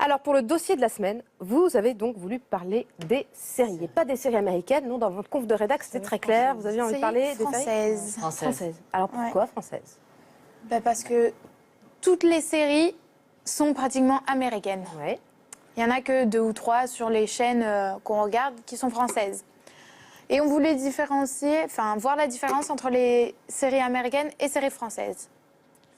Alors, pour le dossier de la semaine, vous avez donc voulu parler des séries. Et pas des séries américaines. Non, dans votre conf de rédac, c'était très clair. Vous aviez envie de parler des séries françaises. Alors, pourquoi françaises? Parce que toutes les séries sont pratiquement américaines. Ouais. Il n'y en a que 2 ou 3 sur les chaînes qu'on regarde qui sont françaises. Et on voulait voir la différence entre les séries américaines et séries françaises.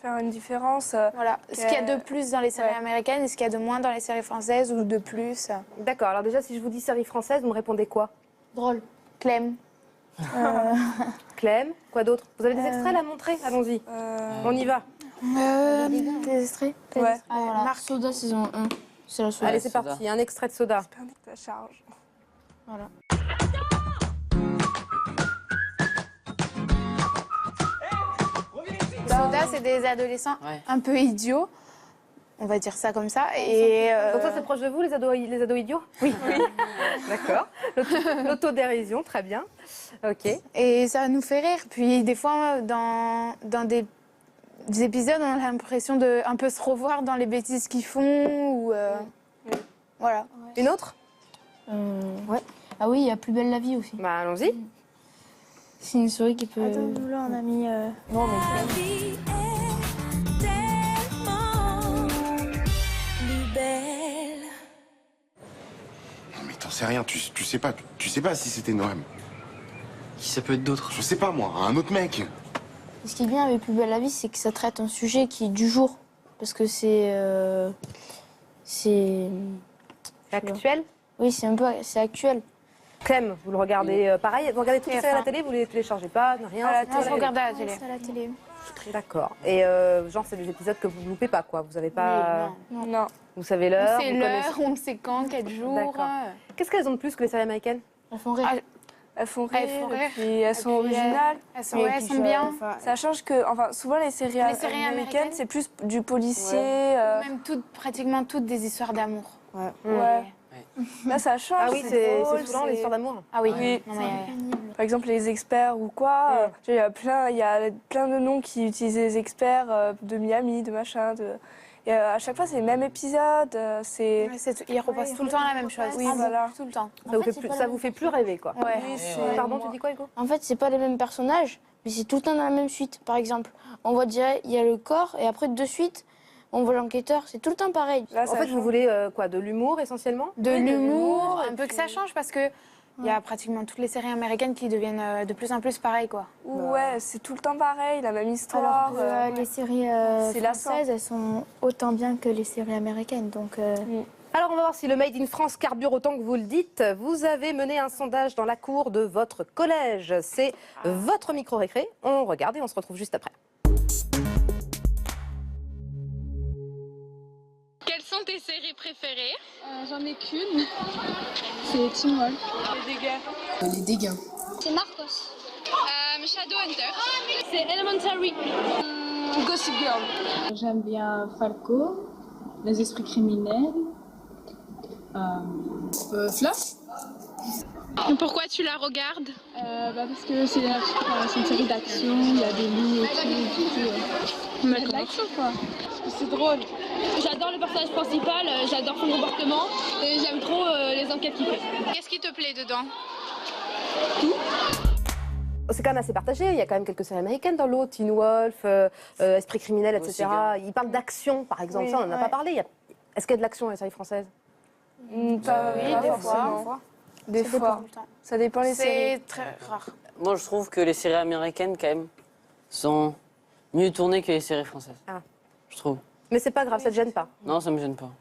Faire une différence. Voilà. Ce qu'il y a de plus dans les séries américaines et ce qu'il y a de moins dans les séries françaises ou de plus. D'accord. Alors déjà, si je vous dis série française, vous me répondez quoi? Drôle. Clem. Clem. Quoi d'autre? Vous avez des extraits là à montrer? Allons-y. On y va. Des extraits. Ouais. Voilà. Soda saison 1. C'est la Soda. Allez, c'est parti. Un extrait de Soda. Ça charge. Voilà. Soda, c'est des adolescents un peu idiots. On va dire ça comme ça. Et Donc ça, c'est proche de vous, les ados idiots? Oui. D'accord. L'autodérision, très bien. Ok. Et ça nous fait rire. Puis des fois, dans des épisodes, on a l'impression de un peu se revoir dans les bêtises qu'ils font. Ou, voilà. Une autre? Ouais. Ah oui, il y a Plus belle la vie aussi. Bah, allons-y. C'est une série qui peut... Attends, nous là, on a mis... Non, mais... Non mais t'en sais rien, tu sais pas si c'était Noam. Qui ça peut être d'autre? Je sais pas moi, un autre mec. Ce qui est bien avec Plus belle la vie, c'est que ça traite un sujet qui est du jour. Parce que c'est... Actuel? Oui, c'est un peu... C'est actuel. Clem, vous le regardez pareil? Vous regardez toutes les séries à la télé? Vous les téléchargez pas? Rien? Non, je regarde à la télé. C'est à la télé. D'accord. Et genre, c'est des épisodes que vous ne loupez pas, quoi. Vous avez pas... Non. Vous savez l'heure? C'est vous l'heure, connaissez- on sait quand, quel jour. D'accord. Qu'est-ce qu'elles ont de plus que les séries américaines? Elles font rire. Elles font rire, Elles font rire. et puis elles sont Et puis, originales. Elles sont bien. Ça change que, souvent les séries américaines, américaines, c'est plus du policier. Même pratiquement toutes des histoires d'amour. Ouais. Là, ça change. Ah oui, c'est drôle, souvent l'histoire d'amour. Ah oui. Oui. Non, mais- Par exemple, les experts ou quoi. Il y a plein de noms qui utilisent les experts de Miami, de machin. Et à chaque fois, c'est les mêmes épisodes. C'est. Ils repassent tout le temps la même chose. Oui, voilà. Tout le temps. Ça vous fait plus rêver, quoi. Ouais. Oui, Pardon, tu dis quoi, Hugo? En fait, c'est pas les mêmes personnages, mais c'est tout le temps dans la même suite. Par exemple, on voit direct, il y a le corps, et après, de suite, on voit l'enquêteur. C'est tout le temps pareil. Là, En ça fait, vous change. voulez quoi? De l'humour, essentiellement? De l'humour, et un peu que ça puis- change parce que il y a pratiquement toutes les séries américaines qui deviennent de plus en plus pareilles, quoi. Ouais, c'est tout le temps pareil, la même histoire. Alors que les séries c'est lassant. françaises, elles sont autant bien que les séries américaines. Donc, Alors, on va voir si le Made in France carbure autant que vous le dites. Vous avez mené un sondage dans la cour de votre collège. C'est votre micro-récré. On regarde et on se retrouve juste après. Quelles sont tes séries préférées? J'en ai qu'une. C'est Teen Wolf. Les dégâts. C'est Narcos. Shadowhunter. C'est Elementary. Gossip Girl. J'aime bien Falco, Les Esprits Criminels. Flash. Pourquoi tu la regardes? Parce que c'est une série d'action, il y a des loups et tout. Il y a de l'action, quoi. C'est drôle. J'adore le personnage principal, j'adore son comportement et j'aime trop les enquêtes qu'il fait. Qu'est-ce qui te plaît dedans? C'est quand même assez partagé. Il y a quand même quelques séries américaines dans l'eau. Teen Wolf, Esprit criminel, etc. Il parle d'action, par exemple. Oui, Ça, on n'en a pas parlé. Est-ce qu'il y a de l'action dans les séries françaises? Pas des forcément. fois. Des fois. Ça dépend les séries. C'est très rare. Moi, je trouve que les séries américaines, quand même, sont mieux tournées que les séries françaises. Ah. Je trouve. Mais c'est pas grave, ça te gêne pas. Non, ça me gêne pas.